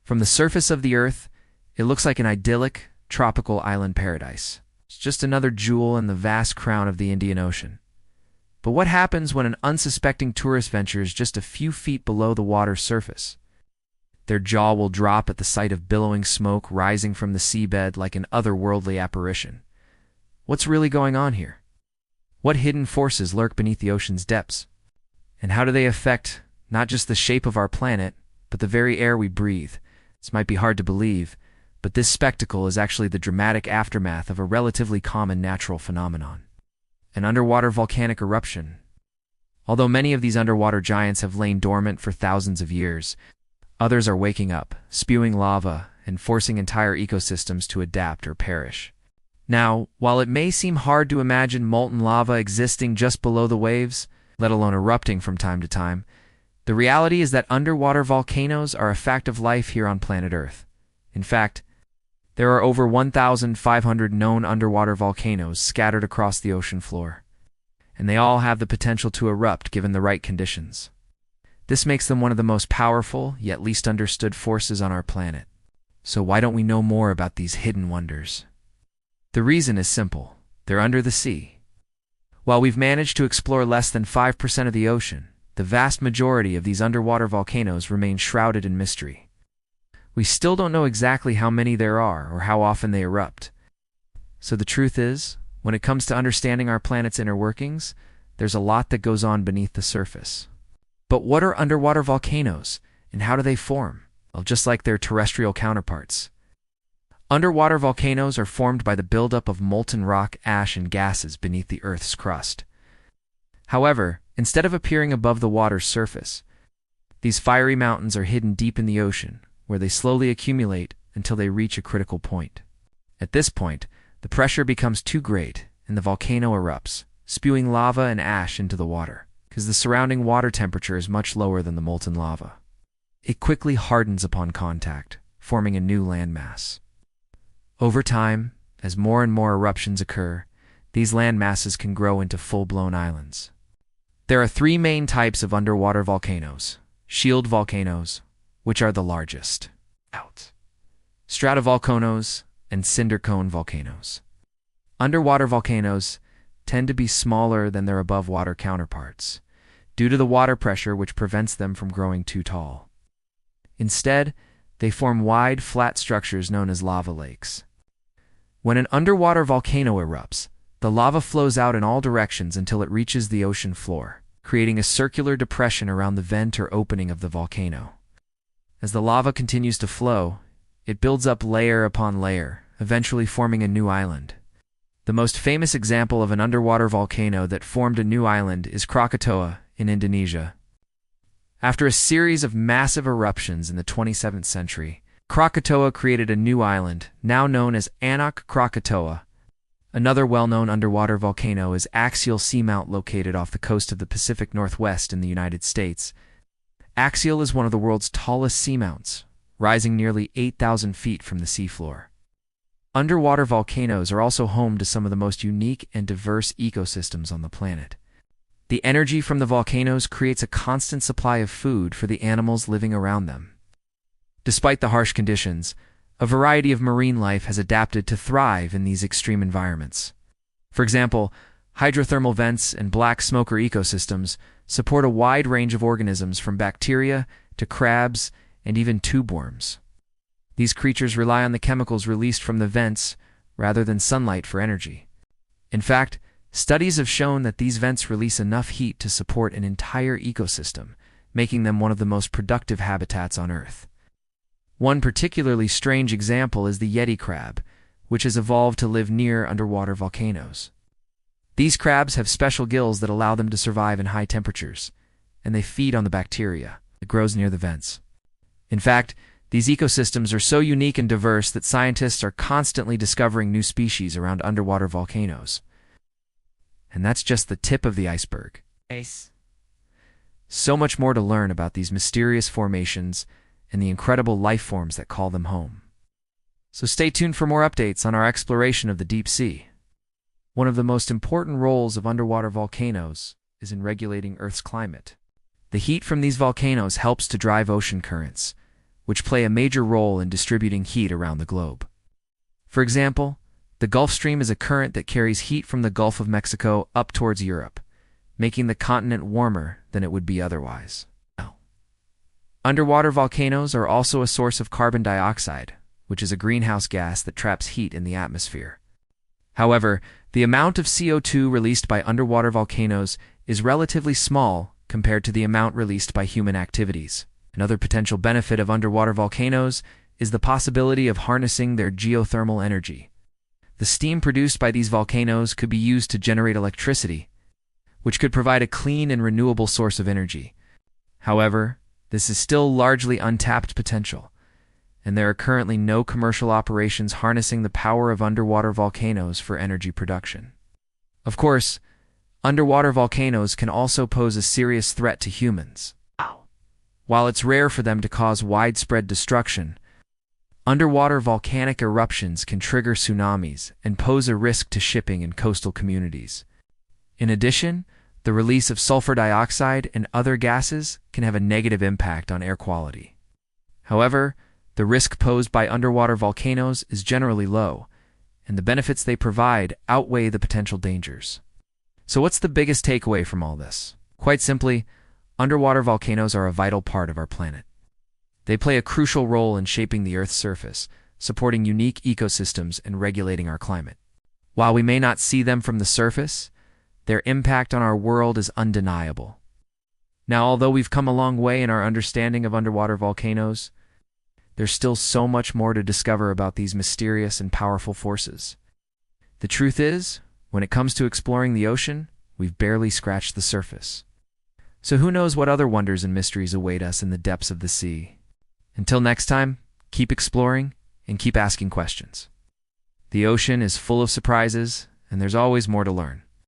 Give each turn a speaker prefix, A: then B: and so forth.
A: From the surface of the Earth, it looks like an idyllic, tropical island paradise. It's just another jewel in the vast crown of the Indian Ocean. But what happens when an unsuspecting tourist ventures just a few feet below the water's surface? Their jaw will drop at the sight of billowing smoke rising from the seabed like an otherworldly apparition. What's really going on here? What hidden forces lurk beneath the ocean's depths? And how do they affect not just the shape of our planet, but the very air we breathe? This might be hard to believe, but this spectacle is actually the dramatic aftermath of a relatively common natural phenomenon: an underwater volcanic eruption. Although many of these underwater giants have lain dormant for thousands of years, others are waking up, spewing lava, and forcing entire ecosystems to adapt or perish. Now, while it may seem hard to imagine molten lava existing just below the waves, let alone erupting from time to time, the reality is that underwater volcanoes are a fact of life here on planet Earth. In fact, there are over 1,500 known underwater volcanoes scattered across the ocean floor, and they all have the potential to erupt given the right conditions. This makes them one of the most powerful, yet least understood forces on our planet. So why don't we know more about these hidden wonders? The reason is simple: they're under the sea. While we've managed to explore less than 5% of the ocean, the vast majority of these underwater volcanoes remain shrouded in mystery. We still don't know exactly how many there are or how often they erupt. So the truth is, when it comes to understanding our planet's inner workings, there's a lot that goes on beneath the surface. But what are underwater volcanoes, and how do they form? Well, just like their terrestrial counterparts, underwater volcanoes are formed by the buildup of molten rock, ash, and gases beneath the Earth's crust. However, instead of appearing above the water's surface, these fiery mountains are hidden deep in the ocean, where they slowly accumulate until they reach a critical point. At this point, the pressure becomes too great, and the volcano erupts, spewing lava and ash into the water, because the surrounding water temperature is much lower than the molten lava. It quickly hardens upon contact, forming a new landmass. Over time, as more and more eruptions occur, these landmasses can grow into full-blown islands. There are three main types of underwater volcanoes: shield volcanoes, which are the largest, stratovolcanoes, and cinder cone volcanoes. Underwater volcanoes tend to be smaller than their above-water counterparts, due to the water pressure which prevents them from growing too tall. Instead, they form wide, flat structures known as lava lakes. When an underwater volcano erupts, the lava flows out in all directions until it reaches the ocean floor, creating a circular depression around the vent or opening of the volcano. As the lava continues to flow, it builds up layer upon layer, eventually forming a new island. The most famous example of an underwater volcano that formed a new island is Krakatoa in Indonesia. After a series of massive eruptions in the 27th century, Krakatoa created a new island, now known as Anak Krakatoa. Another well-known underwater volcano is Axial Seamount, located off the coast of the Pacific Northwest in the United States. Axial is one of the world's tallest seamounts, rising nearly 8,000 feet from the seafloor. Underwater volcanoes are also home to some of the most unique and diverse ecosystems on the planet. The energy from the volcanoes creates a constant supply of food for the animals living around them. Despite the harsh conditions, a variety of marine life has adapted to thrive in these extreme environments. For example, hydrothermal vents and black smoker ecosystems support a wide range of organisms from bacteria to crabs and even tube worms. These creatures rely on the chemicals released from the vents rather than sunlight for energy. In fact, studies have shown that these vents release enough heat to support an entire ecosystem, making them one of the most productive habitats on Earth. One particularly strange example is the Yeti crab, which has evolved to live near underwater volcanoes. These crabs have special gills that allow them to survive in high temperatures, and they feed on the bacteria that grows near the vents. In fact, these ecosystems are so unique and diverse that scientists are constantly discovering new species around underwater volcanoes. And that's just the tip of the iceberg. So much more to learn about these mysterious formations and the incredible life forms that call them home. So stay tuned for more updates on our exploration of the deep sea. One of the most important roles of underwater volcanoes is in regulating Earth's climate. The heat from these volcanoes helps to drive ocean currents, which play a major role in distributing heat around the globe. For example, the Gulf Stream is a current that carries heat from the Gulf of Mexico up towards Europe, making the continent warmer than it would be otherwise. Underwater volcanoes are also a source of carbon dioxide, which is a greenhouse gas that traps heat in the atmosphere. However, the amount of CO2 released by underwater volcanoes is relatively small compared to the amount released by human activities. Another potential benefit of underwater volcanoes is the possibility of harnessing their geothermal energy. The steam produced by these volcanoes could be used to generate electricity, which could provide a clean and renewable source of energy. However, this is still largely untapped potential, and there are currently no commercial operations harnessing the power of underwater volcanoes for energy production. Of course, underwater volcanoes can also pose a serious threat to humans. While it's rare for them to cause widespread destruction, underwater volcanic eruptions can trigger tsunamis and pose a risk to shipping and coastal communities. In addition, the release of sulfur dioxide and other gases can have a negative impact on air quality. However, the risk posed by underwater volcanoes is generally low, and the benefits they provide outweigh the potential dangers. So what's the biggest takeaway from all this? Quite simply, underwater volcanoes are a vital part of our planet. They play a crucial role in shaping the Earth's surface, supporting unique ecosystems and regulating our climate. While we may not see them from the surface, their impact on our world is undeniable. Now, although we've come a long way in our understanding of underwater volcanoes, there's still so much more to discover about these mysterious and powerful forces. The truth is, when it comes to exploring the ocean, we've barely scratched the surface. So who knows what other wonders and mysteries await us in the depths of the sea? Until next time, keep exploring and keep asking questions. The ocean is full of surprises, and there's always more to learn.